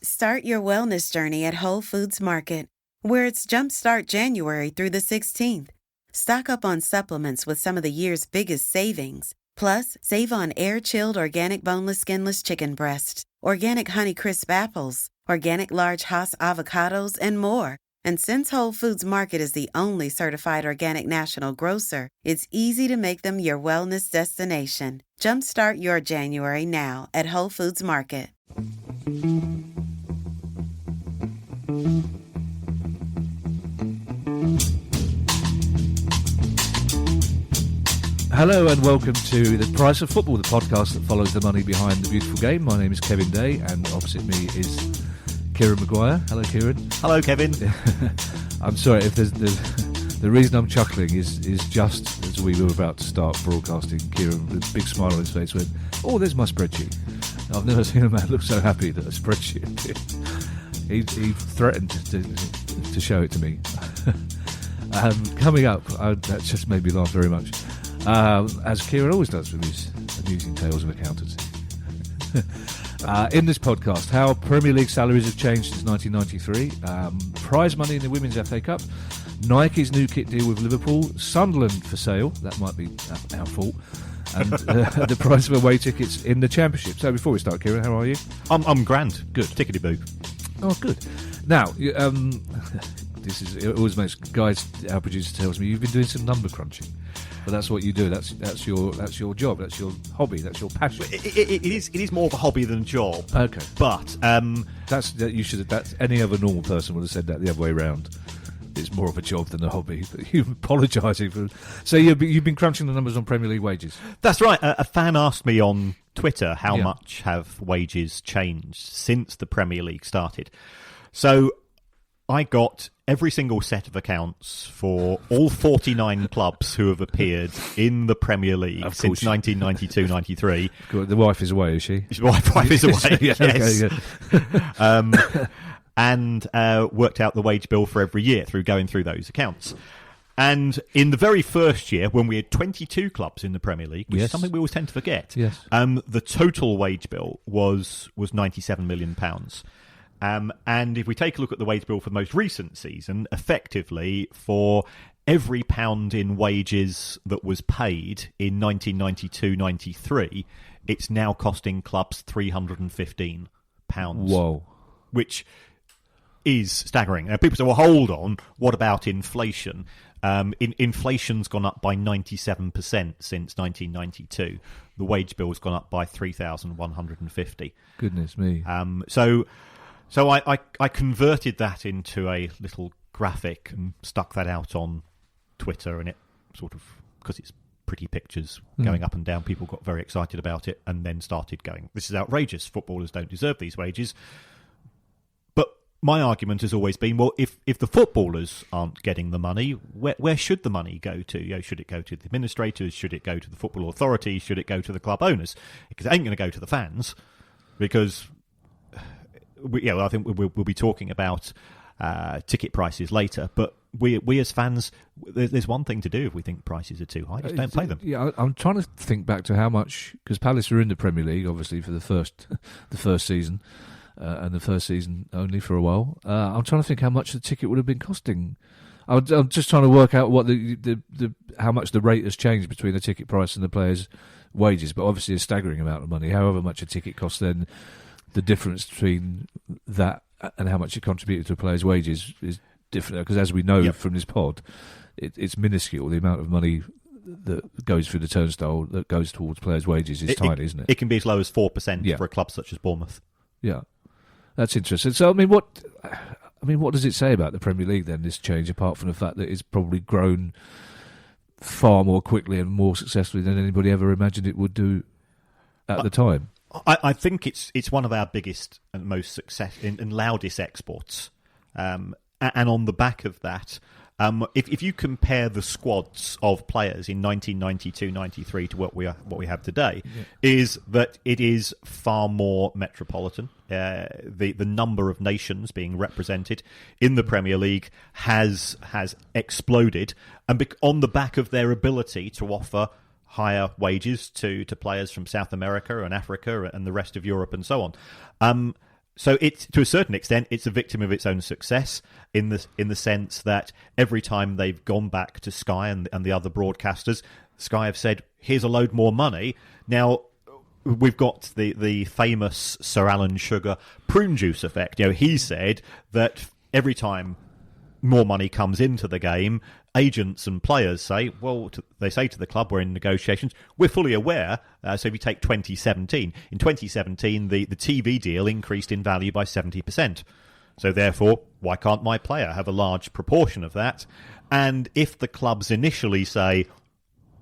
Start your wellness journey at Whole Foods Market, where it's Jumpstart January through the 16th. Stock up on supplements with some of the year's biggest savings. Plus, save on air-chilled organic boneless skinless chicken breasts, organic Honeycrisp apples, organic large Hass avocados, and more. And since Whole Foods Market is the only certified organic national grocer, it's easy to make them your wellness destination. Jumpstart your January now at Whole Foods Market. Hello and welcome to The Price of Football, the podcast that follows the money behind the beautiful game. My name is Kevin Day and opposite me is Kieran Maguire. Hello, Kieran. Hello, Kevin. I'm sorry if there's the reason I'm chuckling is just as we were about to start broadcasting, Kieran with a big smile on his face went, "Oh, there's my spreadsheet." I've never seen a man look so happy that a spreadsheet appeared. He threatened to show it to me. Coming up, that just made me laugh very much. As Kieran always does with his amusing tales of accountancy. In this podcast, how Premier League salaries have changed since 1993, prize money in the Women's FA Cup, Nike's new kit deal with Liverpool, Sunderland for sale, that might be our fault, and the price of away tickets in the Championship. So before we start, Kieran, how are you? I'm grand. Good. Tickety-boo. Oh, good. Now, this is, it always makes guys, our producer tells me, you've been doing some number crunching. But that's what you do. That's your job. That's your hobby. That's your passion. It is more of a hobby than a job. Okay. But you should. That's any other normal person would have said that the other way around. It's more of a job than a hobby. But you're apologising for. So you've been crunching the numbers on Premier League wages. That's right. A fan asked me on Twitter how much have wages changed since the Premier League started. So I got every single set of accounts for all 49 clubs who have appeared in the Premier League since 1992-93. The wife is away, is she? His wife is away, yeah, yes. Okay, and worked out the wage bill for every year through going through those accounts. And in the very first year, when we had 22 clubs in the Premier League, which is something we always tend to forget, the total wage bill was £97 million. And if we take a look at the wage bill for the most recent season, effectively for every pound in wages that was paid in 1992-93, it's now costing clubs £315. Whoa. Which is staggering. Now, people say, well, hold on, what about inflation? Inflation's gone up by 97% since 1992. The wage bill's gone up by 3,150. Goodness me. So I converted that into a little graphic and stuck that out on Twitter, and it sort of, because it's pretty pictures going up and down, people got very excited about it and then started going, this is outrageous, footballers don't deserve these wages. But my argument has always been, well, if the footballers aren't getting the money, where should the money go to? Should it go to the administrators? Should it go to the football authority? Should it go to the club owners? Because it ain't going to go to the fans, because I think we'll be talking about ticket prices later, but we as fans, there's one thing to do if we think prices are too high, just don't play them. Yeah, I'm trying to think back to how much, because Palace were in the Premier League, obviously, for the first season, and the first season only for a while. I'm trying to think how much the ticket would have been costing. I'm just trying to work out what the how much the rate has changed between the ticket price and the players' wages, but obviously a staggering amount of money. However much a ticket costs, then the difference between that and how much it contributed to a player's wages is different, because as we know from this pod, it's minuscule. The amount of money that goes through the turnstile that goes towards players' wages is tiny, isn't it? It can be as low as 4% for a club such as Bournemouth. Yeah, that's interesting. So, what does it say about the Premier League then, this change, apart from the fact that it's probably grown far more quickly and more successfully than anybody ever imagined it would do at the time? I think it's one of our biggest and most success and loudest exports, and on the back of that, if you compare the squads of players in 1992-93 to what we have today, is that it is far more metropolitan. The number of nations being represented in the Premier League has exploded, and on the back of their ability to offer higher wages to players from South America and Africa and the rest of Europe and so on. So it's, to a certain extent, it's a victim of its own success in the sense that every time they've gone back to Sky and the other broadcasters, Sky have said, here's a load more money. Now, we've got the famous Sir Alan Sugar prune juice effect. He said that every time more money comes into the game, agents and players say, they say to the club, we're in negotiations, we're fully aware. So if you take 2017, in 2017, the TV deal increased in value by 70%. So therefore, why can't my player have a large proportion of that? And if the clubs initially say,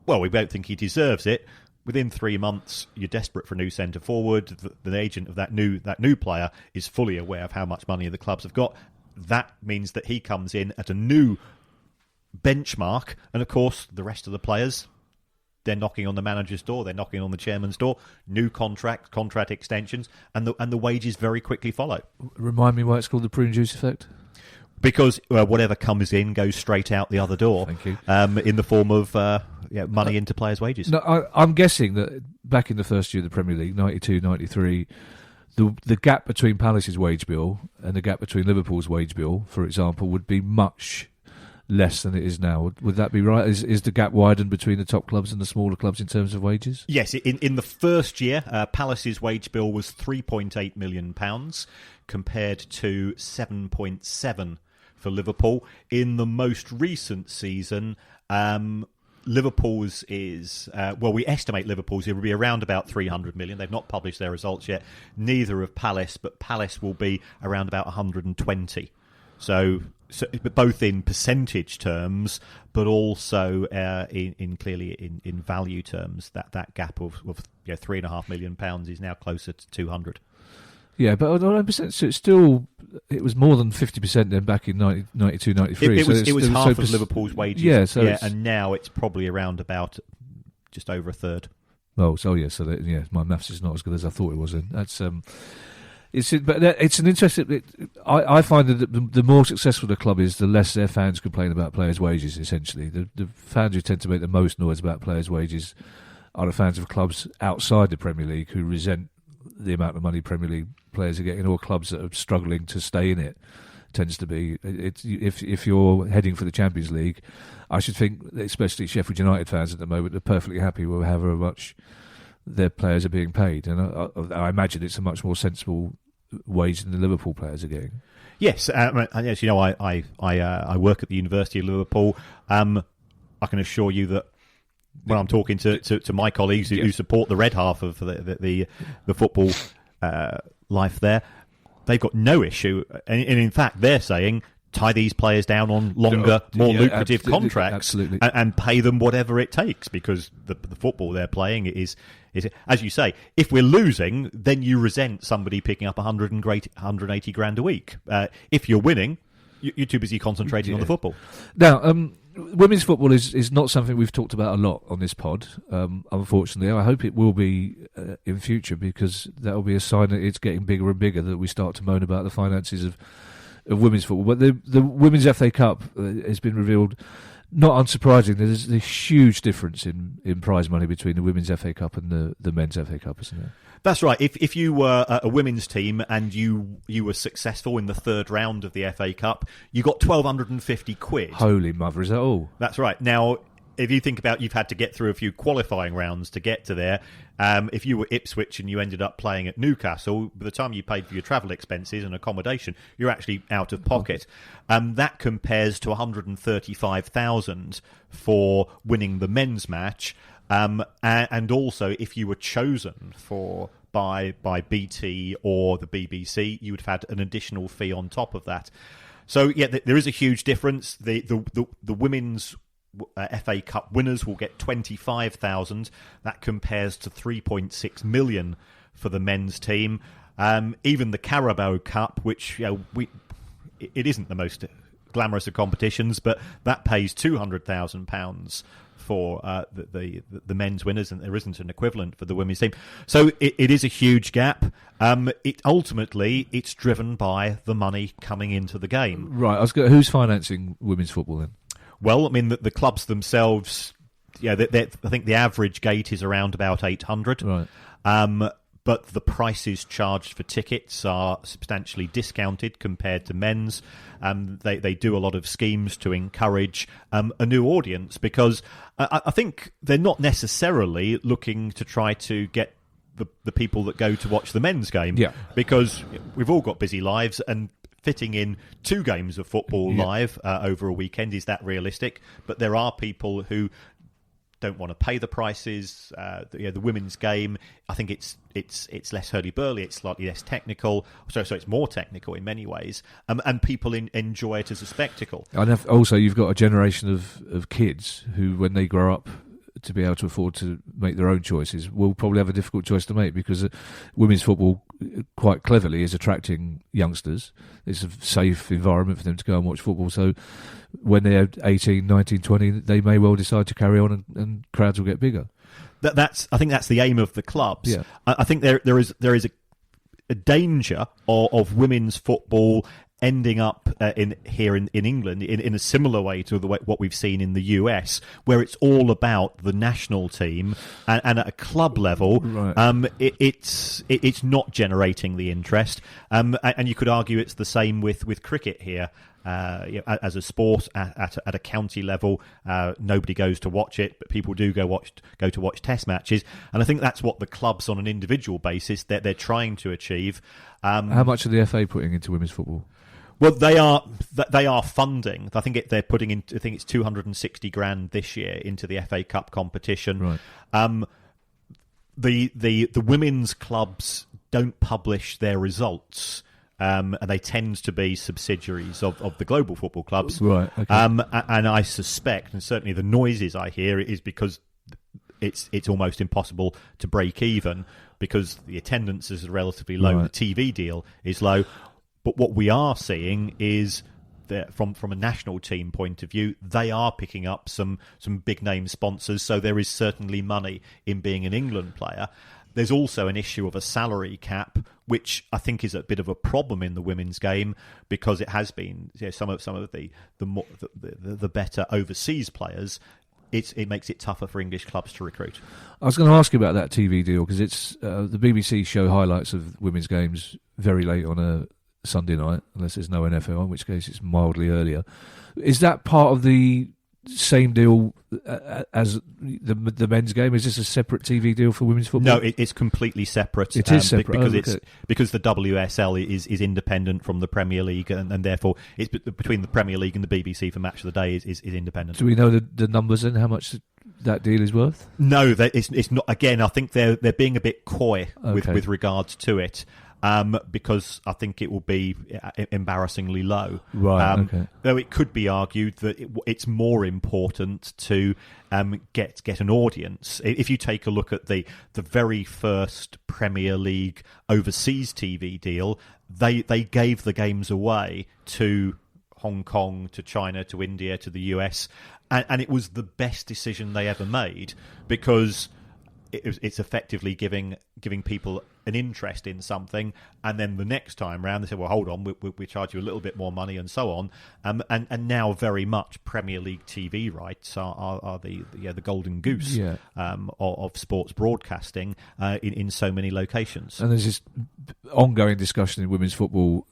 well, we don't think he deserves it, within 3 months, you're desperate for a new centre forward. The agent of that new player is fully aware of how much money the clubs have got. That means that he comes in at a new benchmark, and of course, the rest of the players, they're knocking on the manager's door, they're knocking on the chairman's door. New contract extensions, and the wages very quickly follow. Remind me why it's called the prune juice effect. Because whatever comes in goes straight out the other door. Thank you. In the form of money into players' wages. No, I'm guessing that back in the first year of the Premier League, 92, 93, the gap between Palace's wage bill and the gap between Liverpool's wage bill, for example, would be much less than it is now. Would that be right? Is the gap widened between the top clubs and the smaller clubs in terms of wages? Yes. In the first year, Palace's wage bill was £3.8 million compared to 7.7 for Liverpool. In the most recent season, Liverpool's is, we estimate Liverpool's it will be around about 300 million. They've not published their results yet. Neither have Palace, but Palace will be around about 120. So both in percentage terms, but also in value terms, that gap of £3.5 million is now closer to 200. Yeah, but 9%, so it was more than 50% then back in 92, 93. It was half of Liverpool's wages. Yeah, and now it's probably around about just over a third. Oh, so my maths is not as good as I thought it was. Then that's it's an interesting. I find that the more successful the club is, the less their fans complain about players' wages. Essentially, the fans who tend to make the most noise about players' wages are the fans of clubs outside the Premier League who resent the amount of money Premier League players are getting, or clubs that are struggling to stay in it. Tends to be if you're heading for the Champions League, I should think, especially Sheffield United fans at the moment, are perfectly happy with however much their players are being paid, and I imagine it's a much more sensible wage than the Liverpool players are getting. Yes, and yes, I work at the University of Liverpool. I can assure you that when I'm talking to my colleagues who support the red half of the football life there, they've got no issue, and in fact they're saying tie these players down on longer, more lucrative contracts, and pay them whatever it takes, because the football they're playing is, as you say, if we're losing, then you resent somebody picking up 180 grand a week. If you're winning, you're too busy concentrating on the football. Now, women's football is not something we've talked about a lot on this pod, unfortunately. I hope it will be in future, because that will be a sign that it's getting bigger and bigger, that we start to moan about the finances of women's football. But the Women's FA Cup has been revealed. Not unsurprising, there's a huge difference in prize money between the Women's FA Cup and the Men's FA Cup, isn't there? That's right. If you were a women's team and you were successful in the third round of the FA Cup, you got £1,250. Holy mother, is that all? That's right. Now, if you think about, you've had to get through a few qualifying rounds to get to there. If you were Ipswich and you ended up playing at Newcastle, by the time you paid for your travel expenses and accommodation, you're actually out of pocket. That compares to £135,000 for winning the men's match. And also, if you were chosen by BT or the BBC, you would have had an additional fee on top of that. So, yeah, there is a huge difference. The women's FA Cup winners will get $25,000. That compares to $3.6 million for the men's team. Even the Carabao Cup, which it isn't the most glamorous of competitions, but that pays £200,000 for the men's winners, and there isn't an equivalent for the women's team. So it is a huge gap. Ultimately, it's driven by the money coming into the game. Right. Who's financing women's football then? Well, I mean, the clubs themselves, I think the average gate is around about 800. Right. but the prices charged for tickets are substantially discounted compared to men's. They do a lot of schemes to encourage a new audience, because I think they're not necessarily looking to try to get the people that go to watch the men's game, because we've all got busy lives, and fitting in 2 games of football live over a weekend, is that realistic? But there are people who don't want to pay the prices. The women's game, I think it's less hurly-burly, it's slightly less technical, so it's more technical in many ways, and people enjoy it as a spectacle. And also, you've got a generation of kids who, when they grow up to be able to afford to make their own choices, will probably have a difficult choice to make, because women's football, quite cleverly, is attracting youngsters. It's a safe environment for them to go and watch football, so when they're 18, 19, 20, they may well decide to carry on, and crowds will get bigger. I think that's the aim of the clubs. Yeah. I think there is a danger of women's football ending up in England in a similar way to what we've seen in the US, where it's all about the national team, and at a club level, right. It's not generating the interest, and you could argue it's the same with cricket here. As a sport at a county level, nobody goes to watch it, but people do go to watch test matches, and I think that's what the clubs on an individual basis they're trying to achieve. How much are the FA putting into women's football? Well, they are funding. I think they're putting in. I think it's 260 grand this year into the FA Cup competition. Right. The women's clubs don't publish their results. And they tend to be subsidiaries of the global football clubs. Right. Okay. And I suspect, and certainly the noises I hear, is because it's almost impossible to break even, because the attendance is relatively low, right. The TV deal is low. But what we are seeing is that from a national team point of view, they are picking up some big name sponsors. So there is certainly money in being an England player. There's also an issue of a salary cap, which I think is a bit of a problem in the women's game, because it has been some of the better overseas players. It makes it tougher for English clubs to recruit. I was going to ask you about that TV deal, because it's the BBC show highlights of women's games very late on a Sunday night, unless there's no NFL, in which case it's mildly earlier. Is that part of the same deal as the men's game? Is this a separate TV deal for women's football? No, it's completely separate. It is separate because the WSL is independent from the Premier League, and therefore it's between the Premier League and the BBC for Match of the Day is independent. Do we know the numbers and how much that deal is worth? No, it's not. Again, I think they're being a bit coy with regards to it. Because I think it will be embarrassingly low. Right. Okay. Though it could be argued that it's more important to get an audience. If you take a look at the very first Premier League overseas TV deal, they gave the games away to Hong Kong, to China, to India, to the US, and it was the best decision they ever made, because it's effectively giving people an interest in something, and then the next time round they say, well, hold on, we charge you a little bit more money, and so on. And now very much Premier League TV rights are the golden goose of sports broadcasting in so many locations. And there's this ongoing discussion in women's football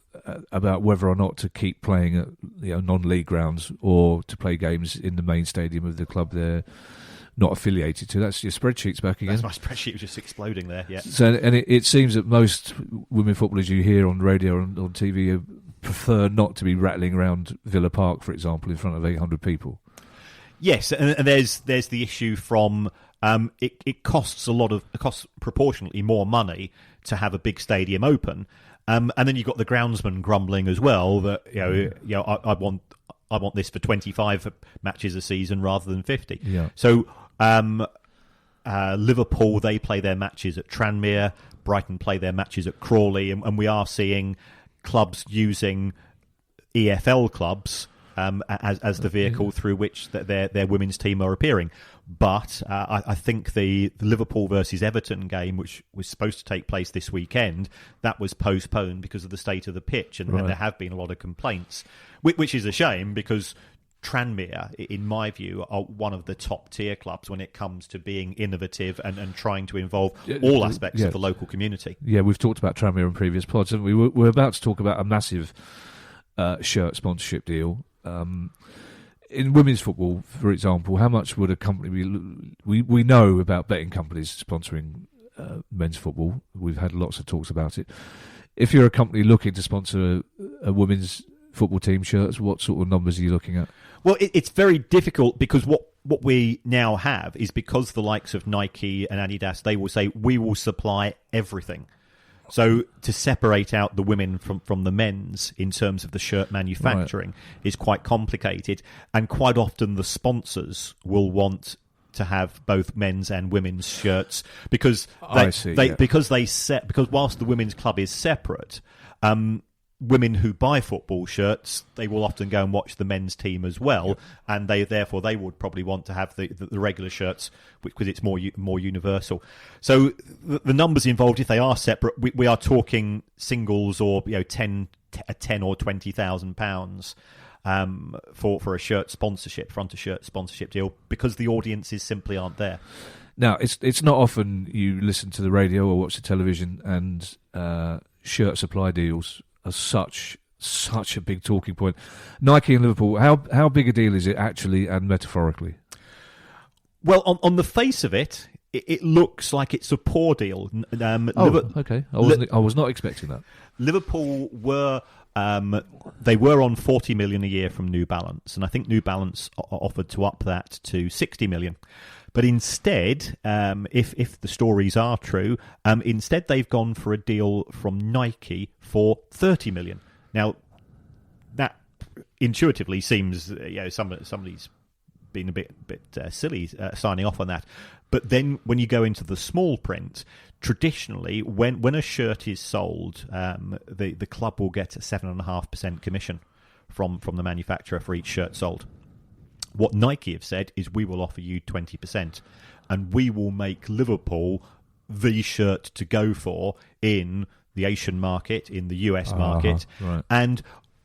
about whether or not to keep playing at non-league grounds, or to play games in the main stadium of the club they're not affiliated to. That's your spreadsheets back again. That's my spreadsheet was just exploding there. Yeah. So, and it seems that most women footballers you hear on radio and on TV prefer not to be rattling around Villa Park, for example, in front of 800 people. Yes, and there's the issue from it costs proportionately more money to have a big stadium open, and then you've got the groundsman grumbling as well that I want this for 25 matches a season rather than 50. Yeah. So Liverpool, they play their matches at Tranmere. Brighton play their matches at Crawley, and we are seeing clubs using EFL clubs as the vehicle through which their women's team are appearing. But I think the Liverpool versus Everton game, which was supposed to take place this weekend, that was postponed because of the state of the pitch, and there have been a lot of complaints, which is a shame, because Tranmere, in my view, are one of the top tier clubs when it comes to being innovative and trying to involve all aspects of the local community. Yeah, we've talked about Tranmere in previous pods, haven't we? We're about to talk about a massive shirt sponsorship deal. In women's football, for example, how much would a company we know about betting companies sponsoring men's football? We've had lots of talks about it. If you're a company looking to sponsor a women's football team shirts, what sort of numbers are you looking at? Well, it's very difficult because what we now have is, because the likes of Nike and Adidas, they will say, we will supply everything. So to separate out the women from the men's in terms of the shirt manufacturing is quite complicated. And quite often the sponsors will want to have both men's and women's shirts because whilst the women's club is separate, women who buy football shirts, they will often go and watch the men's team as well, and they would probably want to have the regular shirts because it's more universal. So the numbers involved, if they are separate, we are talking singles or 10 or £20,000 for a shirt sponsorship, front of shirt sponsorship deal, because the audiences simply aren't there. Now, it's not often you listen to the radio or watch the television and shirt supply deals are such a big talking point. Nike and Liverpool, how big a deal is it actually and metaphorically? Well, on the face of it, it looks like it's a poor deal. Okay. I was not expecting that. Liverpool were they were on 40 million a year from New Balance, and I think New Balance offered to up that to 60 million. But instead, if the stories are true, instead they've gone for a deal from Nike for 30 million. Now, that intuitively seems, somebody's been a bit silly signing off on that. But then when you go into the small print, traditionally, when a shirt is sold, the club will get a 7.5% commission from the manufacturer for each shirt sold. What Nike have said is, we will offer you 20%, and we will make Liverpool the shirt to go for in the Asian market, in the US market. Right. And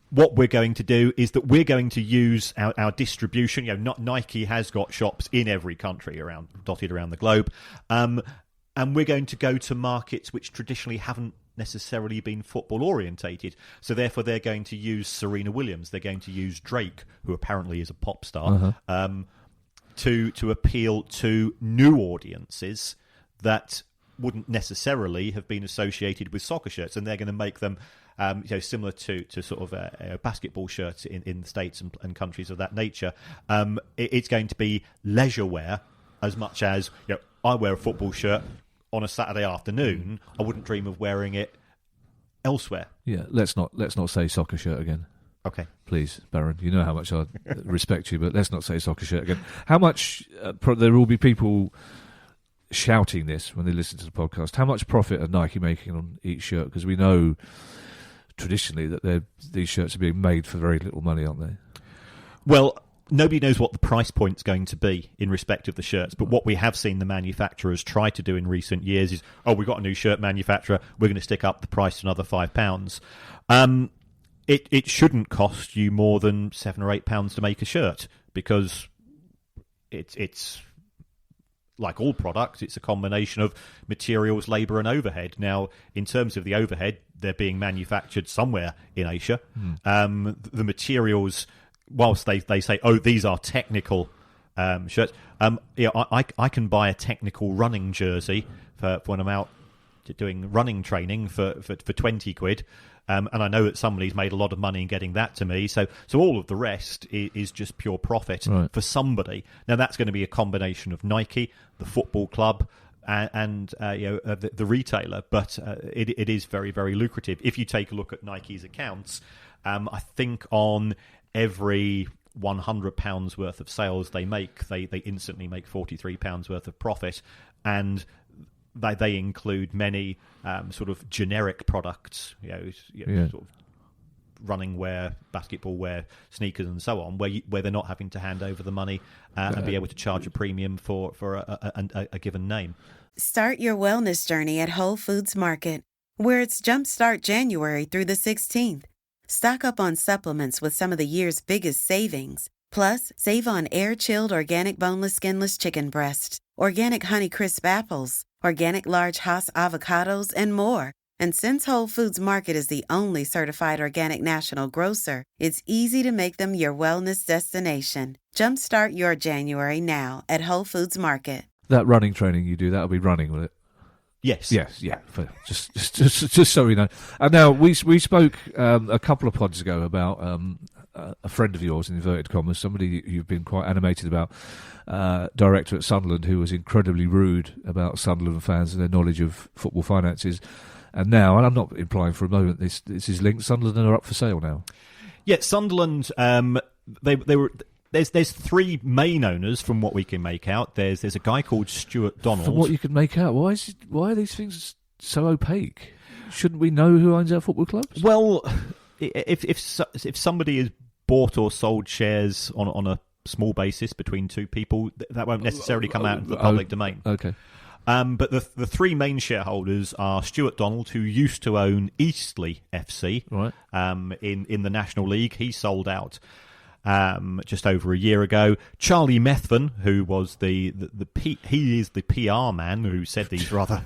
what we're going to do is that we're going to use our distribution. Nike has got shops in every country dotted around the globe. And we're going to go to markets which traditionally haven't necessarily been football orientated, so therefore they're going to use Serena Williams, they're going to use Drake, who apparently is a pop star, to appeal to new audiences that wouldn't necessarily have been associated with soccer shirts, and they're going to make them similar to sort of basketball shirts in the States and countries of that nature. It's going to be leisure wear as much as I wear a football shirt on a Saturday afternoon. I wouldn't dream of wearing it elsewhere. Yeah, let's not say soccer shirt again. Okay, please, Baron. You know how much I respect you, but let's not say soccer shirt again. How much? There will be people shouting this when they listen to the podcast. How much profit are Nike making on each shirt? Because we know traditionally that these shirts are being made for very little money, aren't they? Well, nobody knows what the price point's going to be in respect of the shirts, but what we have seen the manufacturers try to do in recent years is, we've got a new shirt manufacturer, we're going to stick up the price to another £5. It shouldn't cost you more than £7 or £8 to make a shirt, because it's like all products, it's a combination of materials, labour and overhead. Now, in terms of the overhead, they're being manufactured somewhere in Asia. The materials, whilst they say, these are technical shirts, I can buy a technical running jersey for when I'm out doing running training for 20 quid. And I know that somebody's made a lot of money in getting that to me. So all of the rest is just pure profit for somebody. Now, that's going to be a combination of Nike, the football club, and the retailer. But it is very, very lucrative. If you take a look at Nike's accounts, I think on every £100 worth of sales they make, they instantly make £43 worth of profit. And they include many sort of generic products, sort of running wear, basketball wear, sneakers, and so on, where they're not having to hand over the money and be able to charge a premium for a given name. Start your wellness journey at Whole Foods Market, where it's Jumpstart January through the 16th. Stock up on supplements with some of the year's biggest savings. Plus, save on air-chilled organic boneless skinless chicken breast, organic Honeycrisp apples, organic large Hass avocados, and more. And since Whole Foods Market is the only certified organic national grocer, it's easy to make them your wellness destination. Jumpstart your January now at Whole Foods Market. That running training you do, that'll be running, will it? Yes. Yes, yeah. Just so we know. And now, we spoke a couple of pods ago about a friend of yours, in inverted commas, somebody you've been quite animated about, director at Sunderland, who was incredibly rude about Sunderland fans and their knowledge of football finances. And now, and I'm not implying for a moment this is linked, Sunderland are up for sale now. Yeah, Sunderland, they were... There's three main owners from what we can make out. There's a guy called Stuart Donald. From what you can make out, why are these things so opaque? Shouldn't we know who owns our football clubs? Well, if somebody has bought or sold shares on a small basis between two people, that won't necessarily come out into the public domain. Okay. But the three main shareholders are Stuart Donald, who used to own Eastleigh FC, right? In the National League. He sold out just over a year ago. Charlie Methven, who was he is the PR man who said these rather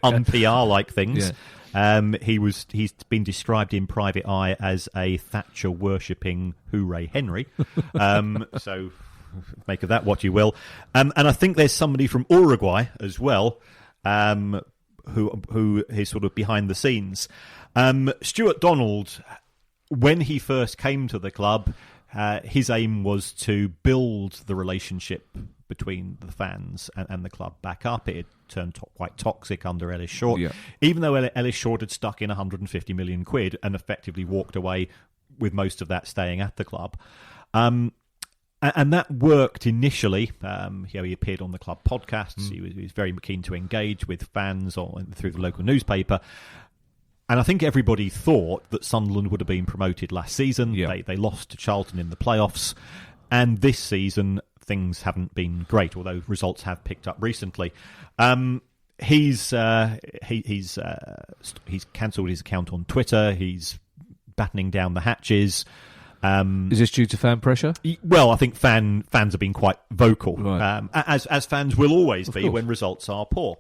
un-PR like things. Yeah. He's been described in private eye as a Thatcher worshipping Hooray Henry. So make of that what you will. And I think there's somebody from Uruguay as well, who is sort of behind the scenes. Stuart Donald, when he first came to the club, his aim was to build the relationship between the fans and the club back up. It had turned quite toxic under Ellis Short, even though Ellis Short had stuck in 150 million quid and effectively walked away with most of that staying at the club. And that worked initially. He appeared on the club podcasts. He was very keen to engage with fans through the local newspaper. And I think everybody thought that Sunderland would have been promoted last season. Yeah. They lost to Charlton in the playoffs. And this season, things haven't been great, although results have picked up recently. He's cancelled his account on Twitter. He's battening down the hatches. Is this due to fan pressure? Well, I think fans have been quite vocal, right. As fans will always be when results are poor.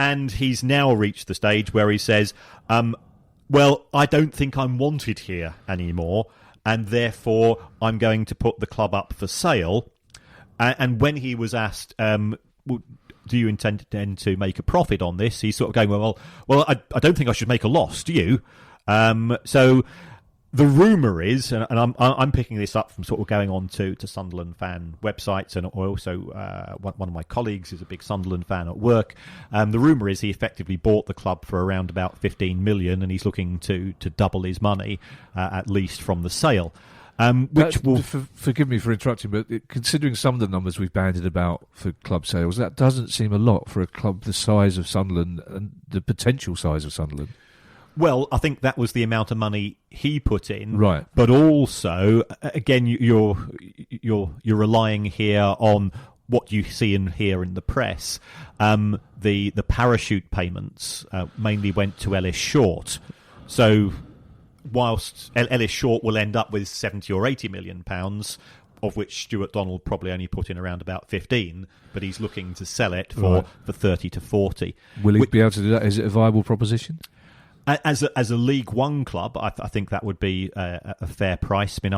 And he's now reached the stage where he says, well, I don't think I'm wanted here anymore, and therefore I'm going to put the club up for sale. And when he was asked, do you intend to make a profit on this? He's sort of going, well, I don't think I should make a loss, do you? So the rumour is, and I'm picking this up from sort of going on to Sunderland fan websites, and also one of my colleagues is a big Sunderland fan at work. The rumour is he effectively bought the club for around about 15 million, and he's looking to double his money, at least from the sale. Which will forgive me for interrupting, but considering some of the numbers we've bandied about for club sales, that doesn't seem a lot for a club the size of Sunderland and the potential size of Sunderland. Well, I think that was the amount of money he put in, right? But also, again, you're relying here on what you see and hear in the press. The parachute payments mainly went to Ellis Short, so whilst Ellis Short will end up with 70 or 80 million pounds, of which Stuart Donald probably only put in around about 15, but he's looking to sell it for 30 to 40. Will he be able to do that? Is it a viable proposition? As a League One club, I think that would be a fair price. I mean,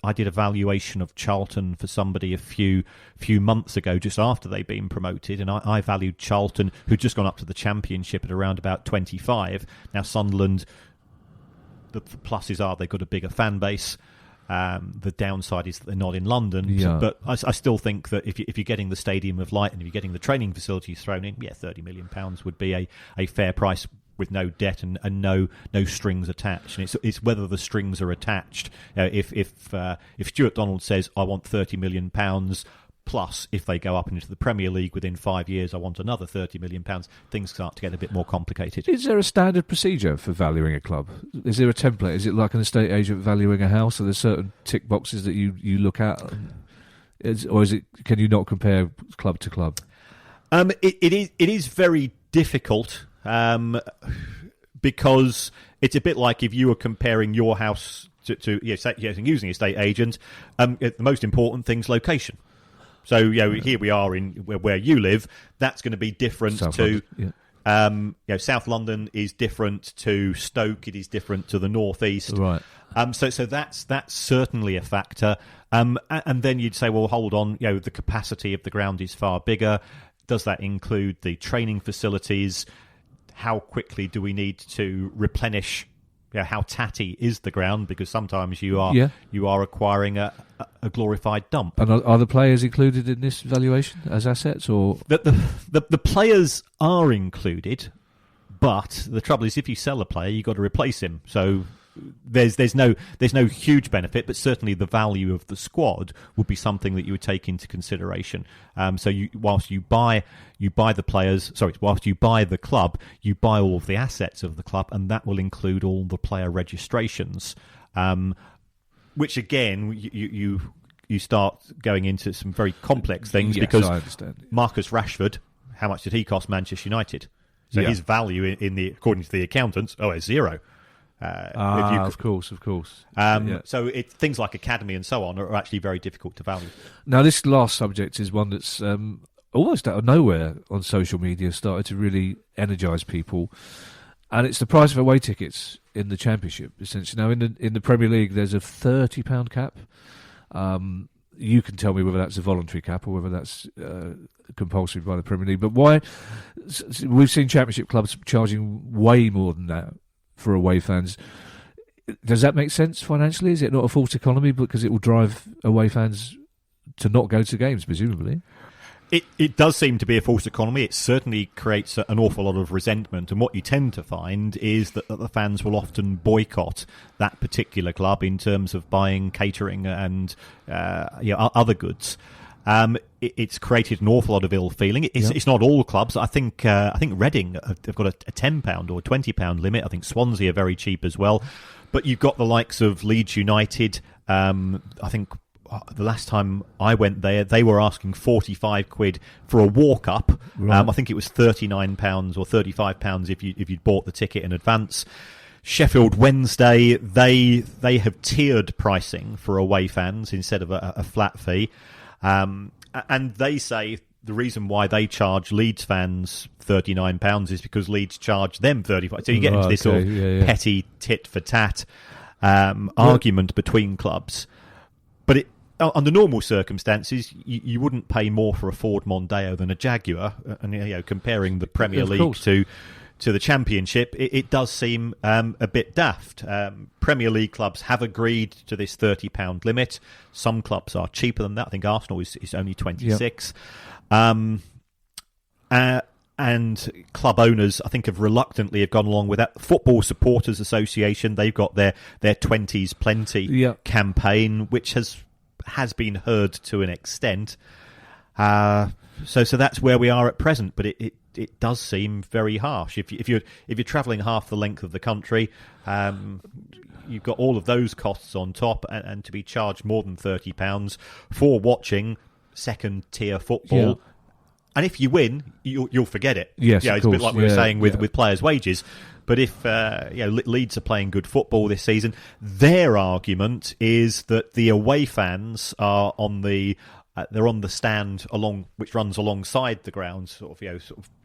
I did a valuation of Charlton for somebody a few months ago, just after they'd been promoted, and I valued Charlton, who'd just gone up to the Championship, at around about 25. Now Sunderland, the pluses are they've got a bigger fan base. The downside is that they're not in London. Yeah. But I still think that if you're getting the Stadium of Light and if you're getting the training facilities thrown in, £30 million would be a fair price, with no debt and no strings attached. And it's whether the strings are attached. If Stuart Donald says, I want £30 million, plus if they go up into the Premier League within 5 years, I want another £30 million, things start to get a bit more complicated. Is there a standard procedure for valuing a club? Is there a template? Is it like an estate agent valuing a house? Are there certain tick boxes that you look at? Or is it? Can you not compare club to club? It is very difficult. Because it's a bit like if you were comparing your house using estate agent, the most important thing's location. So here we are in where you live. That's going to be different South to. London, South London is different to Stoke. It is different to the northeast. right. So that's certainly a factor. And then you'd say, well, hold on. The capacity of the ground is far bigger. Does that include the training facilities? How quickly do we need to replenish? How tatty is the ground? Because sometimes you are acquiring a glorified dump. And are the players included in this valuation as assets, or the players are included, but the trouble is, if you sell a player, you've got to replace him. So there's no huge benefit, but certainly the value of the squad would be something that you would take into consideration. So whilst you buy the players, whilst you buy the club, you buy all of the assets of the club, and that will include all the player registrations, which again you start going into some very complex things. Yes, because I understand. Marcus Rashford, how much did he cost Manchester United? So his value according to the accountants, is zero. Of course. So things like academy and so on are actually very difficult to value. Now, this last subject is one that's almost out of nowhere on social media started to really energise people, and it's the price of away tickets in the Championship. Essentially, now in the Premier League, there's a £30 cap. You can tell me whether that's a voluntary cap or whether that's compulsory by the Premier League. But why? We've seen Championship clubs charging way more than that for away fans. Does that make sense financially? Is it not a false economy because it will drive away fans to not go to games, presumably? It does seem to be a false economy. It certainly creates an awful lot of resentment, and what you tend to find is that the fans will often boycott that particular club in terms of buying catering and other goods. It's created an awful lot of ill feeling. It's not all clubs. I think Reading have got a £10 or £20 limit. I think Swansea are very cheap as well. But you've got the likes of Leeds United. I think the last time I went there, they were asking £45 for a walk-up. Right. I think it was £39 or £35 if you'd bought the ticket in advance. Sheffield Wednesday, they have tiered pricing for away fans instead of a flat fee. And they say the reason why they charge Leeds fans £39 is because Leeds charge them £35. So you get into this sort of petty tit-for-tat argument between clubs. But under normal circumstances, you wouldn't pay more for a Ford Mondeo than a Jaguar. And comparing the Premier League to the Championship, it does seem a bit daft. Premier League clubs have agreed to this £30 limit. Some clubs are cheaper than that. I think Arsenal is only 26. Yep. And club owners, I think, have gone along with that. Football Supporters Association, they've got their 20s Plenty campaign, which has been heard to an extent. So that's where we are at present, but it does seem very harsh. If you're travelling half the length of the country, you've got all of those costs on top, and to be charged more than £30 for watching second tier football. Yeah. And if you win, you'll forget it. Yes, it's a bit like we were saying with players' wages. But if Leeds are playing good football this season, their argument is that the away fans are on the stand which runs alongside the ground.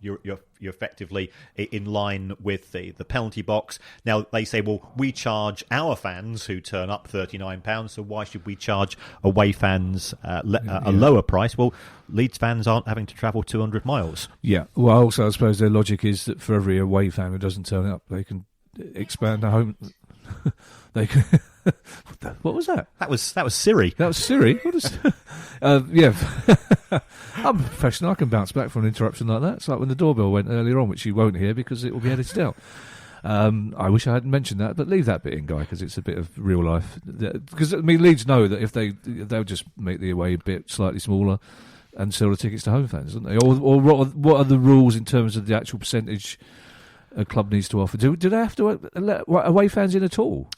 You're effectively in line with the penalty box. Now they say, well, we charge our fans who turn up £39, so why should we charge away fans a lower price? Well, Leeds fans aren't having to travel 200 miles. Yeah. Well, also I suppose their logic is that for every away fan who doesn't turn up, they can expand the home. They can. What was that? That was Siri. That was Siri. What is? I'm a professional. I can bounce back from an interruption like that. It's like when the doorbell went earlier on, which you won't hear because it will be edited out. I wish I hadn't mentioned that, but leave that bit in, Guy, because it's a bit of real life. Because Leeds know that if they'll just make the away bit slightly smaller and sell the tickets to home fans, don't they? Or what are the rules in terms of the actual percentage a club needs to offer? Do they have to let away fans in at all?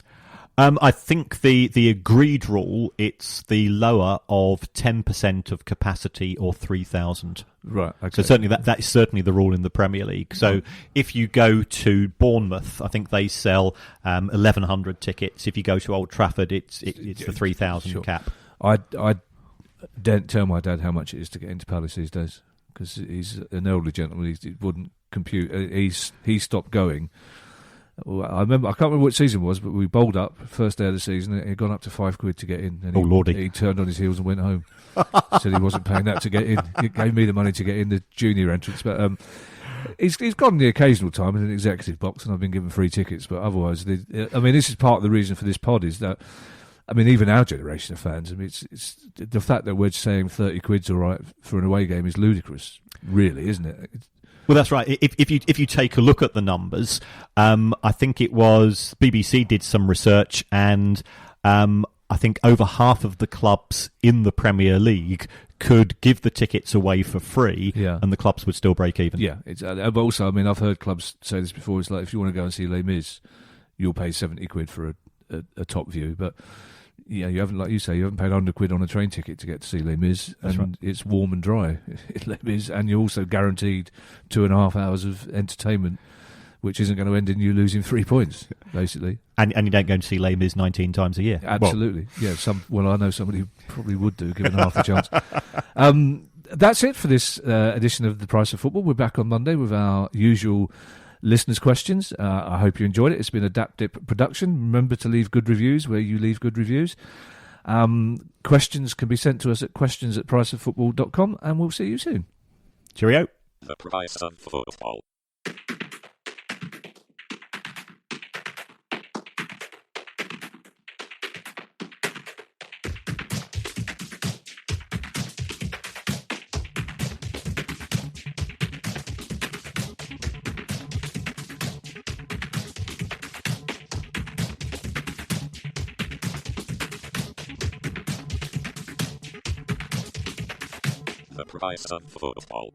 I think the agreed rule, it's the lower of 10% of capacity or 3,000. Right. Okay. So certainly that is certainly the rule in the Premier League. So if you go to Bournemouth, I think they sell 1,100 tickets. If you go to Old Trafford, it's the 3,000 cap. I don't tell my dad how much it is to get into Palace these days, because he's an elderly gentleman. He wouldn't compute. He stopped going. I can't remember what season it was, but we bowled up first day of the season. It had gone up to £5 to get in. And Lordy! He turned on his heels and went home. Said he wasn't paying that to get in. He gave me the money to get in the junior entrance. But he's gone the occasional time in an executive box, and I've been given free tickets. But otherwise, this is part of the reason for this pod is that. I mean, even our generation of fans. I mean, it's the fact that we're saying £30's all right for an away game is ludicrous, really, isn't it? Well, that's right. If you take a look at the numbers, I think it was BBC did some research, and I think over half of the clubs in the Premier League could give the tickets away for free, and the clubs would still break even. Yeah, but also, I mean, I've heard clubs say this before. It's like if you want to go and see Les Mis, you'll pay £70 for a top view, but. Yeah, you haven't, like you say, you haven't paid £100 on a train ticket to get to see Les Mis, and right. It's warm and dry in Les Mis, and you're also guaranteed 2.5 hours of entertainment, which isn't going to end in you losing 3 points, basically. And you don't go and see Les Mis 19 times a year. Absolutely, I know somebody who probably would do, given half the chance. That's it for this edition of The Price of Football. We're back on Monday with our usual listeners' questions. I hope you enjoyed it. It's been a DapDip production. Remember to leave good reviews where you leave good reviews. Questions can be sent to us at questions@priceoffootball.com, and we'll see you soon. Cheerio. The Price of Football. The Price of Football.